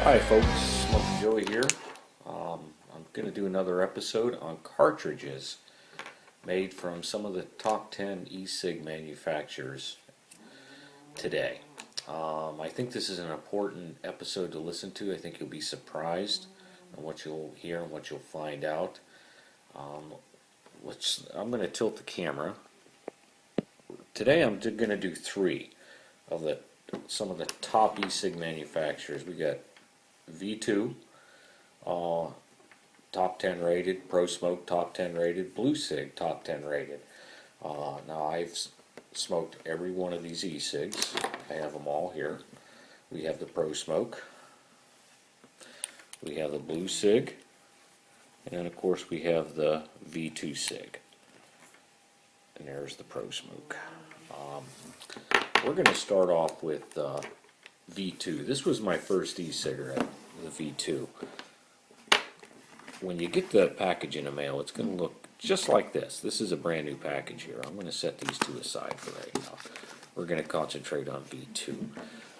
Hi folks, EcigsJoe here. I'm going to do another episode on cartridges made from some of the top 10 e-cig manufacturers today. I think this is an important episode to listen to. I think you'll be surprised on what you'll hear and what you'll find out. I'm going to tilt the camera. Today I'm going to do three of some of the top e-cig manufacturers. We got V2, top 10 rated, Prosmoke, top 10 rated, Blu Cig, top 10 rated. Now I've smoked every one of these e-cigs. I have them all here. We have the Prosmoke, we have the Blu Cig, and then of course we have the V2 Cig. And there's the Prosmoke. We're going to start off with V2. This was my first e-cigarette, the V2. When you get the package in the mail, it's going to look just like this. This is a brand new package here. I'm going to set these two aside for right now. We're going to concentrate on V2.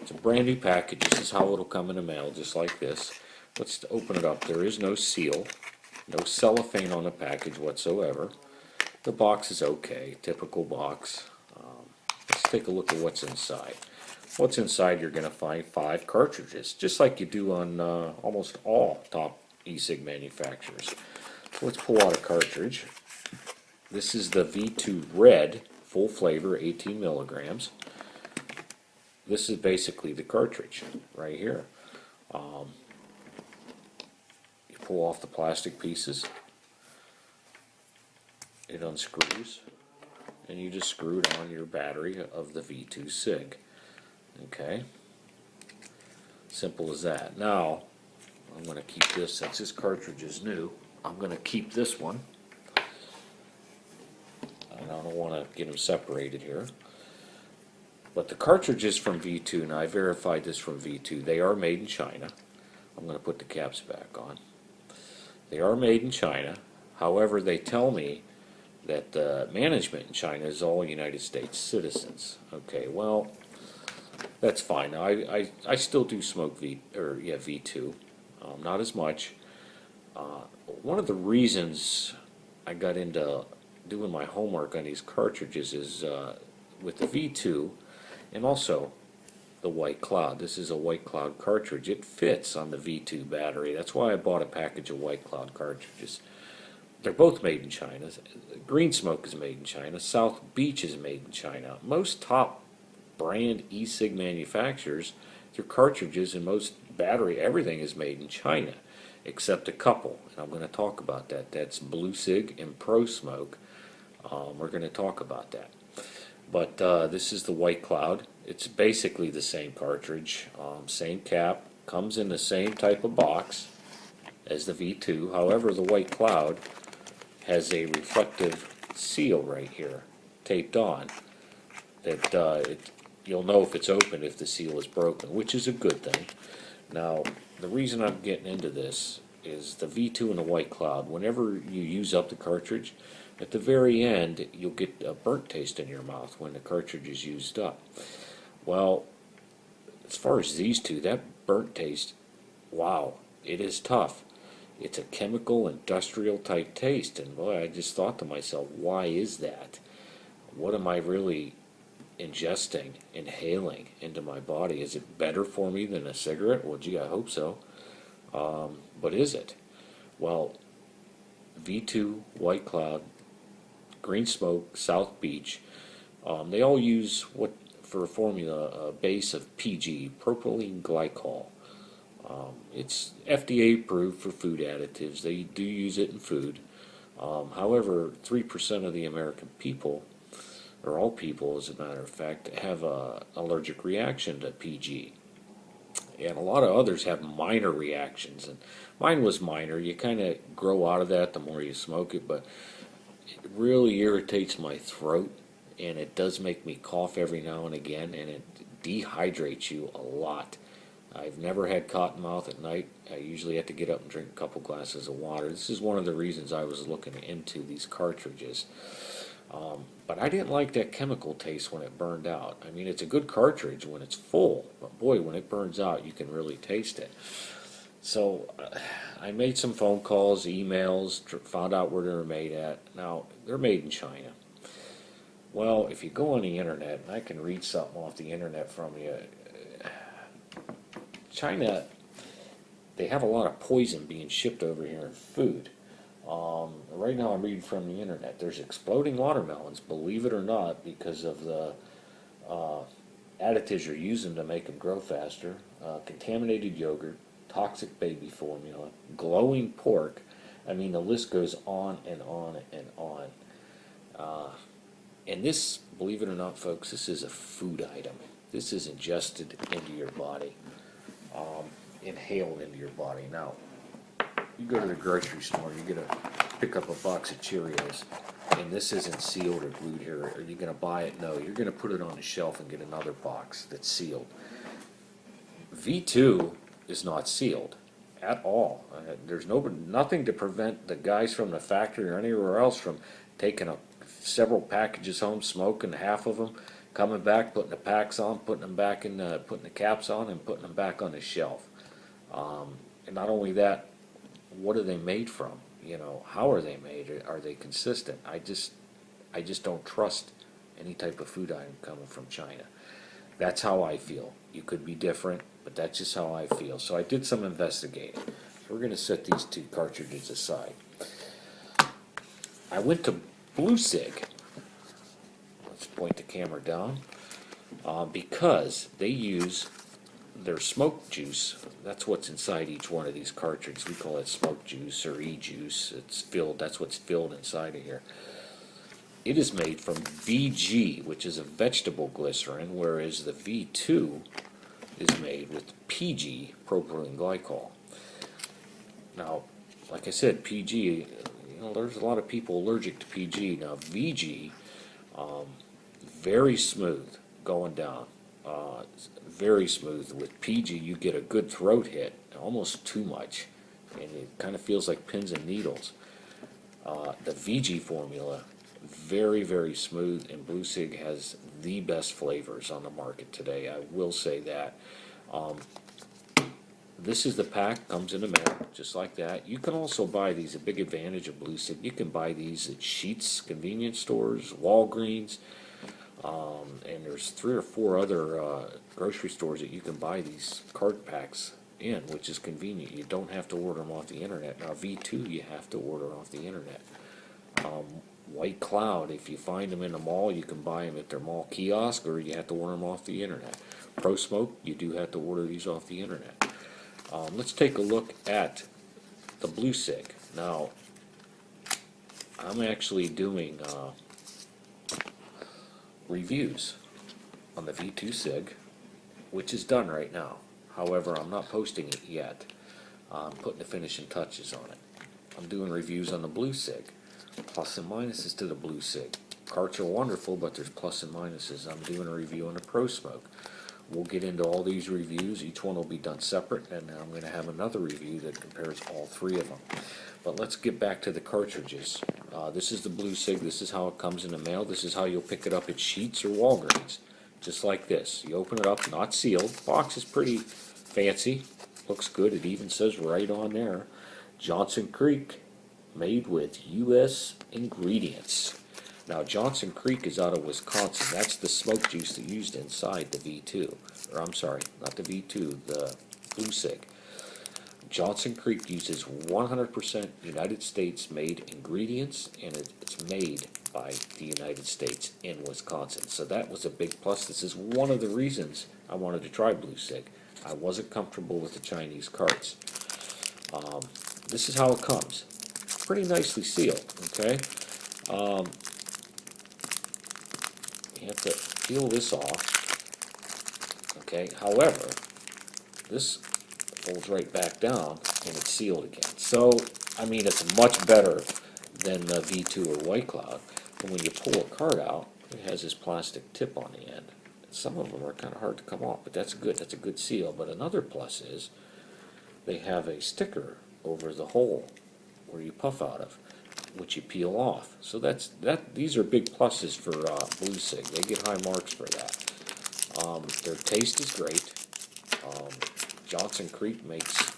It's a brand new package. This is how it'll come in the mail, just like this. Let's open it up. There is no seal, no cellophane on the package whatsoever. The box is okay, typical box. Let's take a look at what's inside. What's inside, you're going to find 5 cartridges, just like you do on almost all top e-cig manufacturers. So let's pull out a cartridge. This is the V2 Red, full flavor, 18 milligrams. This is basically the cartridge right here. You pull off the plastic pieces, it unscrews, and you just screw it on your battery of the V2 Cig. Okay, simple as that. Now I'm going to keep this, since this cartridge is new, I'm going to keep this one, and I don't want to get them separated here. But the cartridges from V2, and I verified this from V2, they are made in China. I'm going to put the caps back on. They are made in China. However, they tell me that the management in China is all United States citizens. Okay, well, that's fine. I still do smoke V2, not as much. One of the reasons I got into doing my homework on these cartridges is with the V2 and also the White Cloud. This is a White Cloud cartridge. It fits on the V2 battery. That's why I bought a package of White Cloud cartridges. They're both made in China. Green Smoke is made in China. South Beach is made in China. Most top brand e-cig manufacturers, their cartridges and most battery, everything is made in China, except a couple. And I'm going to talk about that. That's Blu Cig and Prosmoke. We're going to talk about that. But this is the White Cloud. It's basically the same cartridge, same cap, comes in the same type of box as the V2. However, the White Cloud has a reflective seal right here, taped on, that you'll know if it's open if the seal is broken, which is a good thing. Now, the reason I'm getting into this is the V2 and the White Cloud. Whenever you use up the cartridge, at the very end, you'll get a burnt taste in your mouth when the cartridge is used up. Well, as far as these two, that burnt taste, wow, it is tough. It's a chemical, industrial type taste, and boy, I just thought to myself, why is that? What am I really ingesting, inhaling into my body? Is it better for me than a cigarette? Well, gee, I hope so. But is it? Well, V2, White Cloud, Green Smoke, South Beach, they all use for a formula, a base of PG, propylene glycol. It's FDA approved for food additives. They do use it in food. However, 3% of the American people, or all people as a matter of fact, have an allergic reaction to PG. And a lot of others have minor reactions. And mine was minor. You kind of grow out of that the more you smoke it, but it really irritates my throat, and it does make me cough every now and again, and it dehydrates you a lot. I've never had cotton mouth at night. I usually have to get up and drink a couple glasses of water. This is one of the reasons I was looking into these cartridges. But I didn't like that chemical taste when it burned out. I mean, it's a good cartridge when it's full, but boy, when it burns out, you can really taste it. So I made some phone calls, emails, found out where they're made at. Now, they're made in China. Well, if you go on the internet, and I can read something off the internet from you, China, they have a lot of poison being shipped over here in food. Right now I'm reading from the internet. There's exploding watermelons, believe it or not, because of the additives you're using to make them grow faster, contaminated yogurt, toxic baby formula, glowing pork. I mean, the list goes on and on and on. And this, believe it or not, folks, this is a food item. This is ingested into your body, inhaled into your body. Now, you go to the grocery store, pick up a box of Cheerios, and this isn't sealed or glued here. Are you going to buy it? No, you're going to put it on the shelf and get another box that's sealed. V2 is not sealed at all. There's nothing to prevent the guys from the factory or anywhere else from taking several packages home, smoking half of them, coming back, putting the packs on, putting them back in, putting the caps on, and putting them back on the shelf. And not only that, what are they made from? You know, how are they made? Are they consistent? I just don't trust any type of food item coming from China. That's how I feel. You could be different, but that's just how I feel. So I did some investigating. So we're going to set these two cartridges aside. I went to Blu Cig. Let's point the camera down. Because they use their smoke juice. That's what's inside each one of these cartridges. We call it smoke juice or e-juice. It's filled. That's what's filled inside of here. It is made from VG, which is a vegetable glycerin, whereas the V2 is made with PG, propylene glycol. Now, like I said, PG, you know, there's a lot of people allergic to PG. Now, VG, very smooth going down. Very smooth. With PG, you get a good throat hit, almost too much, and it kind of feels like pins and needles. The VG formula, very, very smooth, and Blu Cig has the best flavors on the market today. I will say that. This is the pack, comes in the mail, just like that. You can also buy these. A big advantage of Blu Cig, you can buy these at Sheetz convenience stores, Walgreens, and there's 3 or 4 other grocery stores that you can buy these card packs in, which is convenient. You don't have to order them off the internet. Now V2 you have to order off the internet. White Cloud, if you find them in the mall, you can buy them at their mall kiosk, or you have to order them off the internet. Prosmoke, you do have to order these off the internet. Let's take a look at the Blu Cig. Now, I'm actually doing reviews on the V2 Cig, which is done right now. However, I'm not posting it yet. I'm putting the finishing touches on it. I'm doing reviews on the Blu Cig. Plus and minuses to the Blu Cig. Carts are wonderful, but there's plus and minuses. I'm doing a review on the Prosmoke. We'll get into all these reviews. Each one will be done separate, and I'm going to have another review that compares all 3 of them. But let's get back to the cartridges. This is the Blu Cig. This is how it comes in the mail. This is how you'll pick it up at Sheetz or Walgreens. Just like this. You open it up, not sealed. The box is pretty fancy. Looks good. It even says right on there, Johnson Creek, made with U.S. ingredients. Now, Johnson Creek is out of Wisconsin. That's the smoke juice they used inside the V2. Or, I'm sorry, not the V2, the Blu Cig. Johnson Creek uses 100% United States made ingredients, and it's made by the United States in Wisconsin. So that was a big plus. This is one of the reasons I wanted to try Blu Cig. I wasn't comfortable with the Chinese carts. This is how it comes. Pretty nicely sealed, okay? You have to peel this off, okay? However, this folds right back down and it's sealed again. So, I mean, it's much better than the V2 or White Cloud. And when you pull a card out, it has this plastic tip on the end. Some of them are kind of hard to come off, but that's good. That's a good seal. But another plus is they have a sticker over the hole where you puff out of, which you peel off. So these are big pluses for Blu Cig. They get high marks for that. Their taste is great. Johnson Creek makes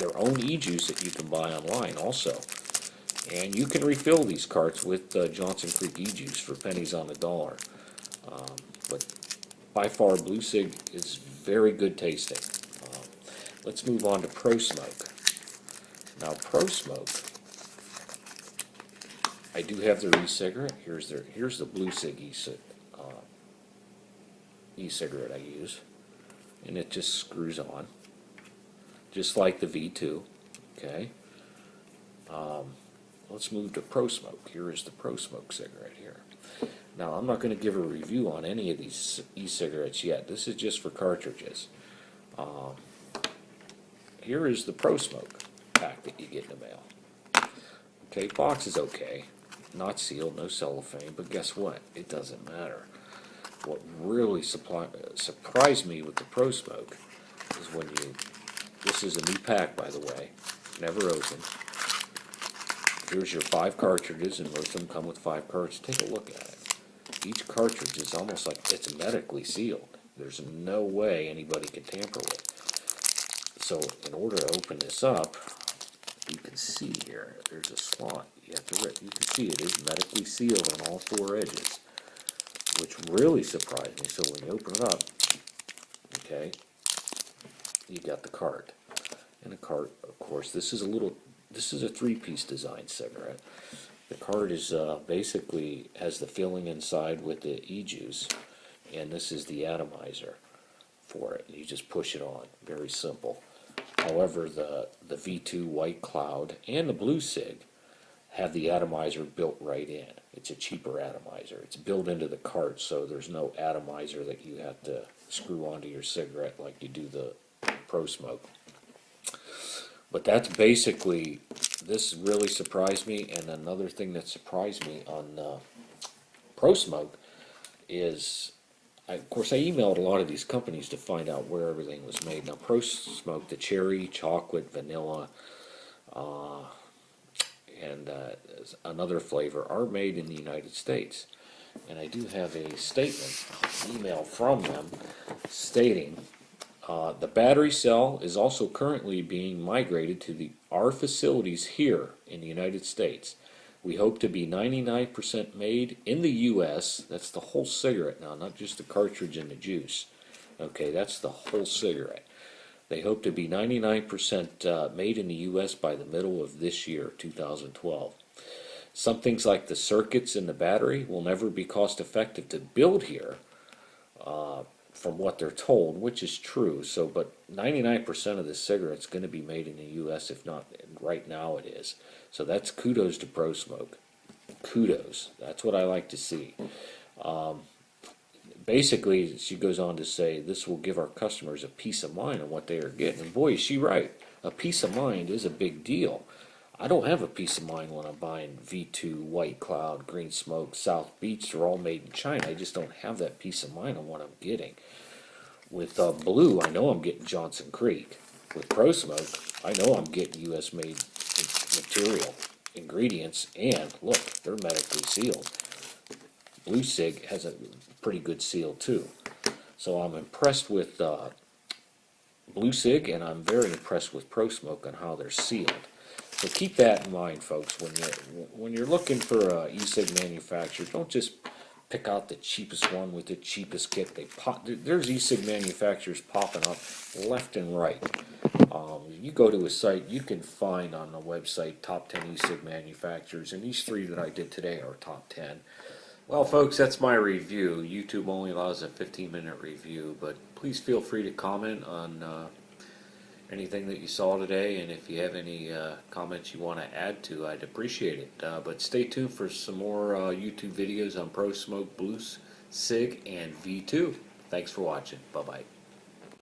their own e-juice that you can buy online also. And you can refill these carts with Johnson Creek e-juice for pennies on the dollar. But by far, Blu Cig is very good tasting. Let's move on to Prosmoke. Now, Prosmoke, I do have their e-cigarette. Here's the Blu Cig e-cigarette I use, and it just screws on, just like the V2. Okay. Let's move to Prosmoke. Here is the Prosmoke cigarette here. Now, I'm not going to give a review on any of these e-cigarettes yet. This is just for cartridges. Here is the Prosmoke pack that you get in the mail. Okay, box is okay. Not sealed, no cellophane, but guess what? It doesn't matter. What really surprised me with the Prosmoke is when this is a new pack, by the way, never opened. Here's your 5 cartridges, and most of them come with 5 cards. Take a look at it. Each cartridge is almost like it's medically sealed. There's no way anybody could tamper with it. So in order to open this up, you can see here, there's a slot. You have to rip. You can see it is medically sealed on all 4 edges, which really surprised me. So when you open it up, okay, you got the cart. And the cart, of course, this is a 3-piece design cigarette. The cart is basically has the filling inside with the e-juice, and this is the atomizer for it. You just push it on. Very simple. However, the V2 White Cloud and the Blu Cig have the atomizer built right in. It's a cheaper atomizer. It's built into the cart, so there's no atomizer that you have to screw onto your cigarette like you do the Prosmoke. But that's basically, this really surprised me. And another thing that surprised me on Prosmoke is, of course, I emailed a lot of these companies to find out where everything was made. Now, Prosmoke, the cherry, chocolate, vanilla, and another flavor are made in the United States. And I do have a statement, email from them, stating, the battery cell is also currently being migrated to our facilities here in the United States. We hope to be 99% made in the U.S. That's the whole cigarette now, not just the cartridge and the juice. Okay, that's the whole cigarette. They hope to be 99% made in the U.S. by the middle of this year, 2012. Some things like the circuits in the battery will never be cost effective to build here, from what they're told, which is true. So, but 99% of this cigarette's going to be made in the U.S. If not, right now it is. So that's kudos to Prosmoke. Kudos. That's what I like to see. Basically, she goes on to say, this will give our customers a peace of mind on what they are getting. And boy, is she right. A peace of mind is a big deal. I don't have a peace of mind when I'm buying V2, White Cloud, Green Smoke, South Beach. They're all made in China. I just don't have that peace of mind on what I'm getting. With Blu, I know I'm getting Johnson Creek. With Prosmoke, I know I'm getting U.S. made material, ingredients, and look, they're medically sealed. Blu Cig has a pretty good seal too. So I'm impressed with Blu Cig, and I'm very impressed with Prosmoke on how they're sealed. So keep that in mind, folks. When you're looking for an e-cig manufacturer, don't just pick out the cheapest one with the cheapest kit. There's e-cig manufacturers popping up left and right. You go to a site, you can find on the website top 10 e-cig manufacturers, and these 3 that I did today are top 10. Well, folks, that's my review. YouTube only allows a 15-minute review, but please feel free to comment on anything that you saw today, and if you have any comments you want to add to, I'd appreciate it. But stay tuned for some more YouTube videos on Prosmoke, Blu Cig, and V2. Thanks for watching. Bye-bye.